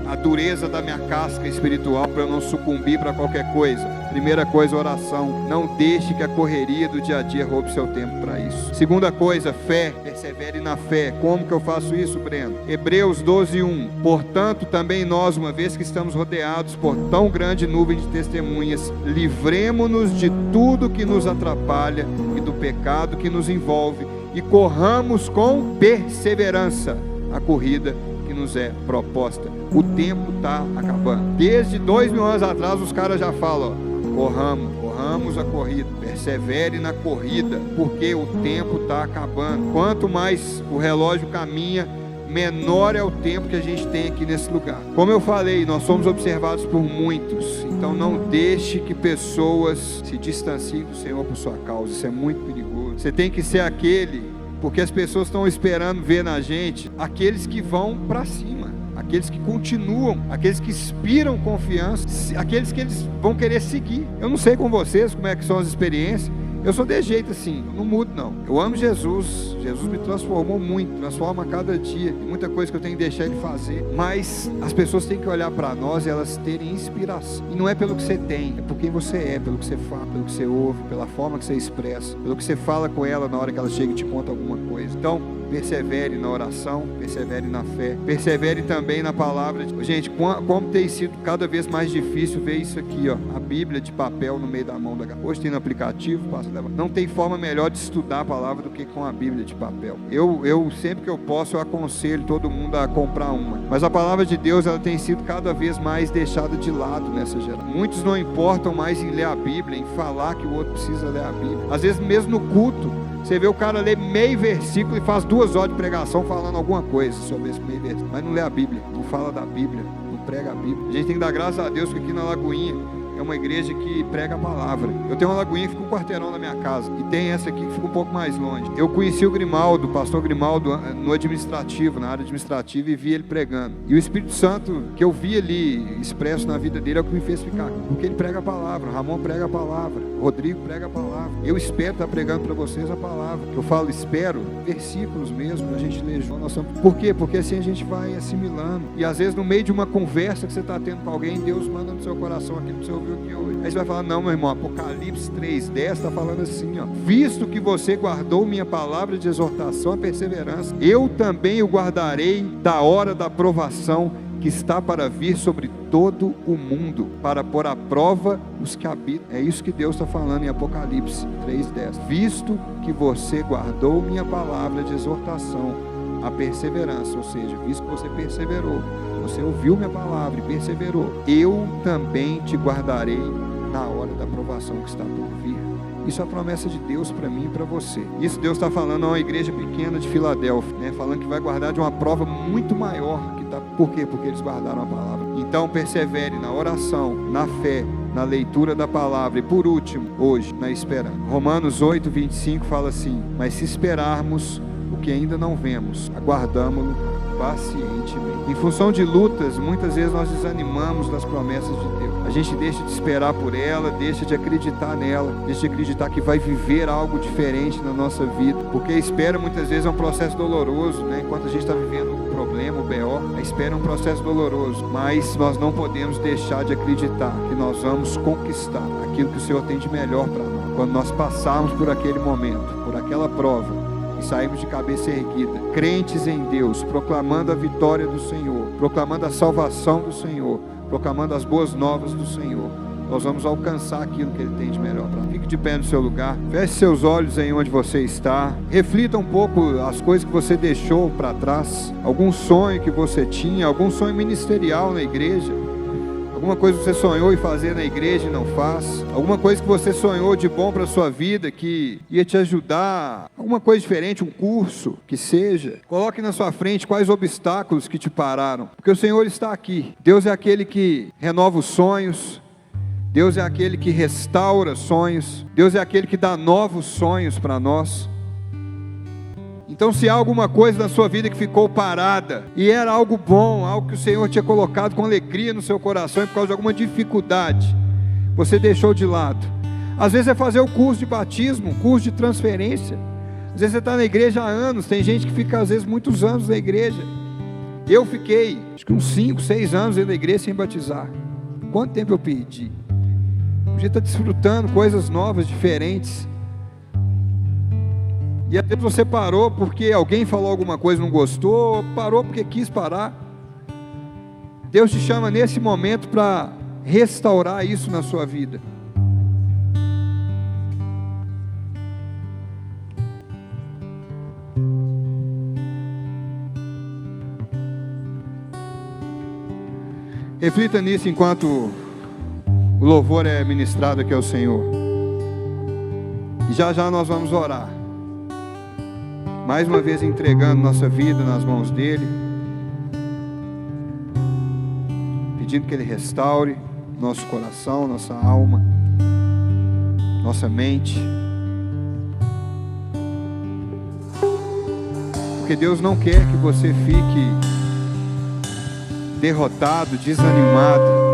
a dureza da minha casca espiritual, para eu não sucumbir para qualquer coisa? Primeira coisa, oração. Não deixe que a correria do dia a dia roube seu tempo para isso. Segunda coisa, fé. Persevere na fé. Como que eu faço isso, Breno? Hebreus 12:1. Portanto, também nós, uma vez que estamos rodeados por tão grande nuvem de testemunhas, livremo-nos de tudo que nos atrapalha e do pecado que nos envolve, e corramos com perseverança a corrida que nos é proposta. O tempo está acabando. Desde 2000 anos atrás os caras já falam: corramos a corrida, persevere na corrida, porque o tempo está acabando. Quanto mais o relógio caminha, menor é o tempo que a gente tem aqui nesse lugar. Como eu falei, nós somos observados por muitos, então não deixe que pessoas se distanciem do Senhor por sua causa. Isso é muito perigoso. Você tem que ser aquele, porque as pessoas estão esperando ver na gente aqueles que vão para cima, aqueles que continuam, aqueles que inspiram confiança, aqueles que eles vão querer seguir. Eu não sei com vocês como é que são as experiências. Eu sou desse jeito assim, eu não mudo não. Eu amo Jesus, Jesus me transformou muito, transforma a cada dia. Tem muita coisa que eu tenho que deixar Ele fazer, mas as pessoas têm que olhar para nós e elas terem inspiração. E não é pelo que você tem, é por quem você é, pelo que você fala, pelo que você ouve, pela forma que você expressa, pelo que você fala com ela na hora que ela chega e te conta alguma coisa. Então, persevere na oração, persevere na fé, persevere também na palavra. Gente, como tem sido cada vez mais difícil ver isso aqui, ó, a Bíblia de papel no meio da mão da galera. Hoje tem no aplicativo, não tem forma melhor de estudar a palavra do que com a Bíblia de papel. Eu sempre que eu posso, eu aconselho todo mundo a comprar uma. Mas a palavra de Deus, ela tem sido cada vez mais deixada de lado nessa geração. Muitos não importam mais em ler a Bíblia, em falar que o outro precisa ler a Bíblia. Às vezes mesmo no culto, você vê o cara ler meio versículo e faz 2 horas de pregação falando alguma coisa sobre esse meio versículo, mas não lê a Bíblia, não fala da Bíblia, não prega a Bíblia. A gente tem que dar graças a Deus que aqui na Lagoinha é uma igreja que prega a palavra. Eu tenho uma Lagoinha que fica um quarteirão na minha casa, e tem essa aqui que fica um pouco mais longe. Eu conheci o Grimaldo, o pastor Grimaldo, no administrativo, na área administrativa, e vi ele pregando. E o Espírito Santo que eu vi ali expresso na vida dele é o que me fez ficar, porque ele prega a palavra. Ramon prega a palavra, Rodrigo prega a palavra. Eu espero estar pregando para vocês a palavra. Eu falo espero, versículos mesmo, a gente lê junto. Por quê? Porque assim a gente vai assimilando. E às vezes no meio de uma conversa que você está tendo com alguém, Deus manda no seu coração aquilo que você ouviu aqui hoje. Aí você vai falar, não, meu irmão, Apocalipse 3:10 está falando assim, ó: visto que você guardou minha palavra de exortação à perseverança, eu também o guardarei da hora da provação que está para vir sobre todo o mundo, para pôr à prova os que habitam. É isso que Deus está falando em Apocalipse 3:10. Visto que você guardou minha palavra de exortação à perseverança, ou seja, visto que você perseverou, você ouviu minha palavra e perseverou, eu também te guardarei na hora da provação que está por vir. Isso é a promessa de Deus para mim e para você. Isso Deus está falando a uma igreja pequena de Filadélfia, né? Falando que vai guardar de uma prova muito maior. Por quê? Porque eles guardaram a palavra. Então persevere na oração, na fé, na leitura da palavra e por último, hoje, na esperança. Romanos 8:25 fala assim: mas se esperarmos o que ainda não vemos, aguardamo-lo pacientemente. Em função de lutas, muitas vezes nós desanimamos das promessas de Deus. A gente deixa de esperar por ela, deixa de acreditar nela, deixa de acreditar que vai viver algo diferente na nossa vida, porque a espera muitas vezes é um processo doloroso, né? Enquanto a gente está vivendo um problema, o BO, a espera é um processo doloroso, mas nós não podemos deixar de acreditar que nós vamos conquistar aquilo que o Senhor tem de melhor para nós. Quando nós passarmos por aquele momento, por aquela prova, e saímos de cabeça erguida, crentes em Deus, proclamando a vitória do Senhor, proclamando a salvação do Senhor, proclamando as boas novas do Senhor, nós vamos alcançar aquilo que Ele tem de melhor para nós. Fique de pé no seu lugar, feche seus olhos aí onde você está, reflita um pouco as coisas que você deixou para trás, algum sonho que você tinha, algum sonho ministerial na igreja, alguma coisa que você sonhou em fazer na igreja e não faz, alguma coisa que você sonhou de bom para a sua vida, que ia te ajudar, alguma coisa diferente, um curso, que seja. Coloque na sua frente quais obstáculos que te pararam, porque o Senhor está aqui. Deus é aquele que renova os sonhos, Deus é aquele que restaura sonhos, Deus é aquele que dá novos sonhos para nós. Então se há alguma coisa na sua vida que ficou parada, e era algo bom, algo que o Senhor tinha colocado com alegria no seu coração, e por causa de alguma dificuldade, você deixou de lado. Às vezes é fazer o curso de batismo, curso de transferência. Às vezes você está na igreja há anos, tem gente que fica às vezes muitos anos na igreja. Eu fiquei, acho que uns 5, 6 anos dentro da igreja sem batizar. Quanto tempo eu perdi? Podia estar desfrutando coisas novas, diferentes. E às vezes você parou porque alguém falou alguma coisa e não gostou, parou porque quis parar. Deus te chama nesse momento para restaurar isso na sua vida. Reflita nisso enquanto o louvor é ministrado aqui ao Senhor. E já já nós vamos orar. Mais uma vez entregando nossa vida nas mãos dEle, pedindo que Ele restaure nosso coração, nossa alma, nossa mente, porque Deus não quer que você fique derrotado, desanimado.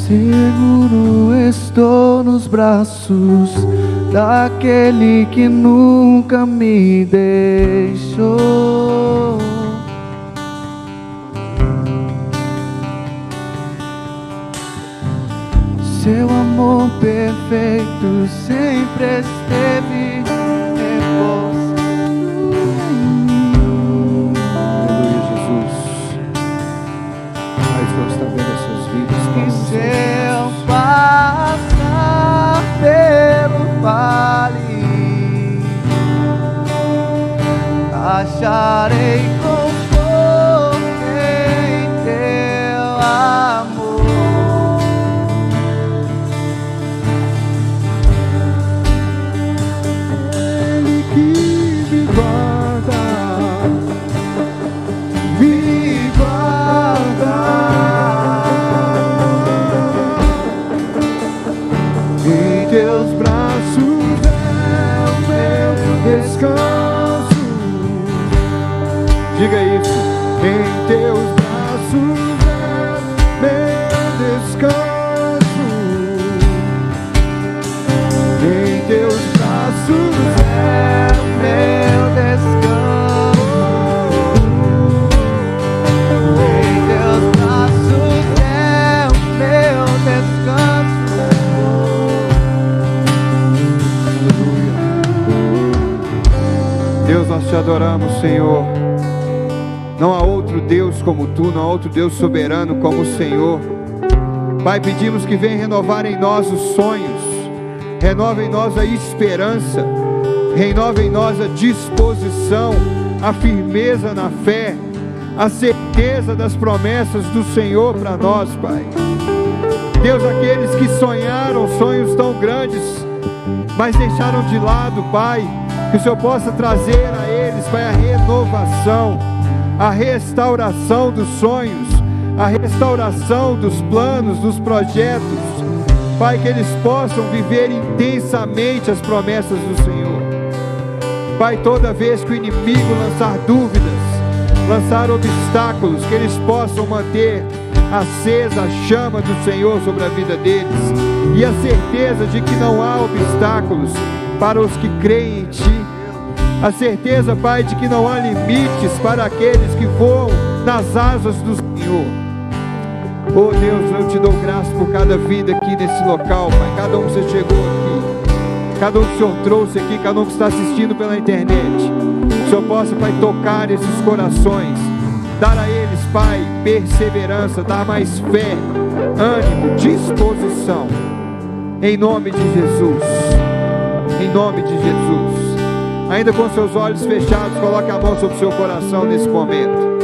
Seguro estou nos braços daquele que nunca me deixou. Seu amor perfeito sempre esteve em você. Aleluia, Jesus. Pai, o Senhor está vendo essas vidas. E se eu passar pelo vale, acharei conforto em teu amor. Ele que me guarda, me guarda. Em teus braços é o meu descanso. Diga isso. Em teus braços é meu descanso. Em teus braços é Meu descanso em teus braços é o meu descanso. Deus, nós te adoramos, Senhor. Não há outro Deus como tu, não há outro Deus soberano como o Senhor. Pai, pedimos que venha renovar em nós os sonhos, renova em nós a esperança, renova em nós a disposição, a firmeza na fé, a certeza das promessas do Senhor para nós, Pai. Deus, aqueles que sonharam sonhos tão grandes, mas deixaram de lado, Pai, que o Senhor possa trazer a eles, Pai, a renovação, a restauração dos sonhos, a restauração dos planos, dos projetos, Pai, que eles possam viver intensamente as promessas do Senhor. Pai, toda vez que o inimigo lançar dúvidas, lançar obstáculos, que eles possam manter acesa a chama do Senhor sobre a vida deles, e a certeza de que não há obstáculos para os que creem em Ti, a certeza, Pai, de que não há limites para aqueles que voam nas asas do Senhor. Oh Deus, eu te dou graça por cada vida aqui nesse local, Pai, cada um que você chegou aqui, cada um que o Senhor trouxe aqui, cada um que está assistindo pela internet, que o Senhor possa, Pai, tocar esses corações, dar a eles, Pai, perseverança, dar mais fé, ânimo, disposição, em nome de Jesus, em nome de Jesus. Ainda com seus olhos fechados, coloque a mão sobre o seu coração nesse momento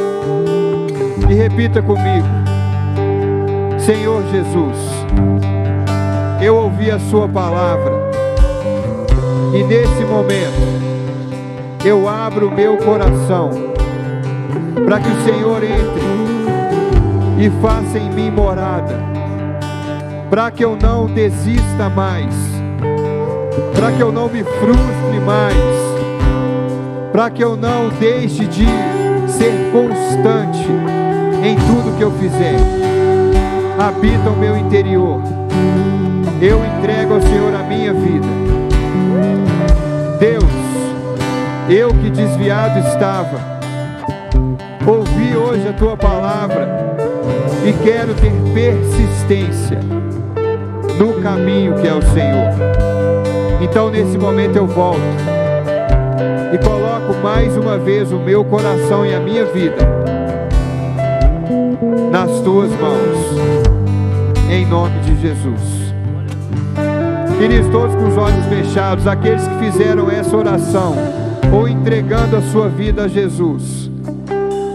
e repita comigo: Senhor Jesus, eu ouvi a sua palavra e nesse momento eu abro o meu coração para que o Senhor entre e faça em mim morada, para que eu não desista mais, para que eu não me frustre mais, para que eu não deixe de ser constante em tudo que eu fizer. Habita o meu interior. Eu entrego ao Senhor a minha vida. Deus, eu que desviado estava, ouvi hoje a Tua palavra e quero ter persistência no caminho que é o Senhor. Então nesse momento eu volto e coloco mais uma vez o meu coração e a minha vida nas Tuas mãos, em nome de Jesus. Queridos, todos com os olhos fechados, aqueles que fizeram essa oração, ou entregando a sua vida a Jesus,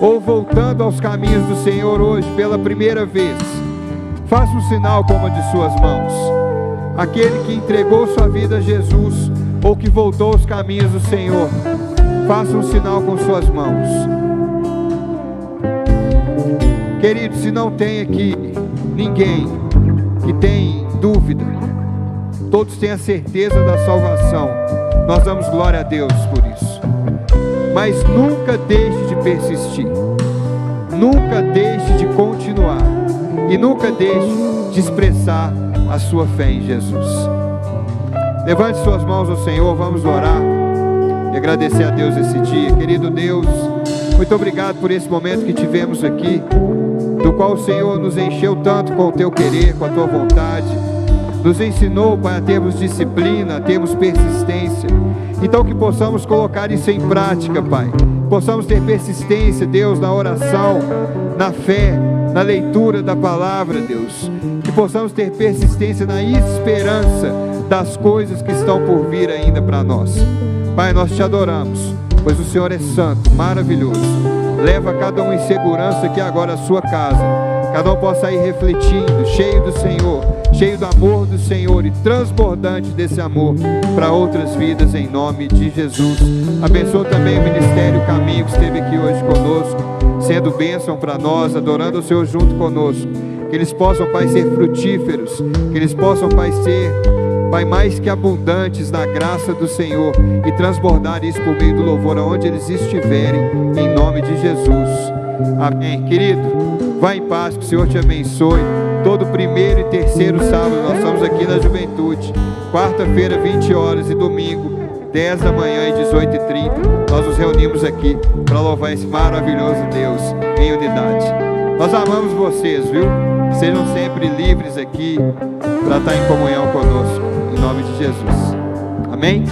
ou voltando aos caminhos do Senhor hoje pela primeira vez, faça um sinal com uma de suas mãos. Aquele que entregou sua vida a Jesus, ou que voltou aos caminhos do Senhor, faça um sinal com suas mãos. Querido, se não tem aqui ninguém que tem dúvida, todos têm a certeza da salvação, nós damos glória a Deus por isso. Mas nunca deixe de persistir, nunca deixe de continuar, e nunca deixe de expressar a sua fé em Jesus. Levante suas mãos ao Senhor, vamos orar e agradecer a Deus esse dia. Querido Deus, muito obrigado por esse momento que tivemos aqui, do qual o Senhor nos encheu tanto com o teu querer, com a tua vontade, nos ensinou, Pai, a termos disciplina, a termos persistência. Então que possamos colocar isso em prática, Pai. Possamos ter persistência, Deus, na oração, na fé, na leitura da palavra, Deus. Que possamos ter persistência na esperança das coisas que estão por vir ainda para nós. Pai, nós te adoramos, pois o Senhor é santo, maravilhoso. Leva cada um em segurança aqui agora à sua casa. Cada um possa ir refletindo, cheio do Senhor, cheio do amor do Senhor e transbordante desse amor para outras vidas, em nome de Jesus. Abençoa também o Ministério Caminho que esteve aqui hoje conosco, sendo bênção para nós, adorando o Senhor junto conosco. Que eles possam, Pai, ser frutíferos, que eles possam, Pai, ser, Pai, mais que abundantes na graça do Senhor e transbordar isso por meio do louvor aonde eles estiverem, em nome de Jesus. Amém. Querido, vá em paz, que o Senhor te abençoe. Todo primeiro e terceiro sábado nós estamos aqui na Juventude. Quarta-feira, 20 horas e domingo, 10 da manhã e 18h30. Nós nos reunimos aqui para louvar esse maravilhoso Deus em unidade. Nós amamos vocês, viu? Sejam sempre livres aqui para estar em comunhão conosco, em nome de Jesus. Amém?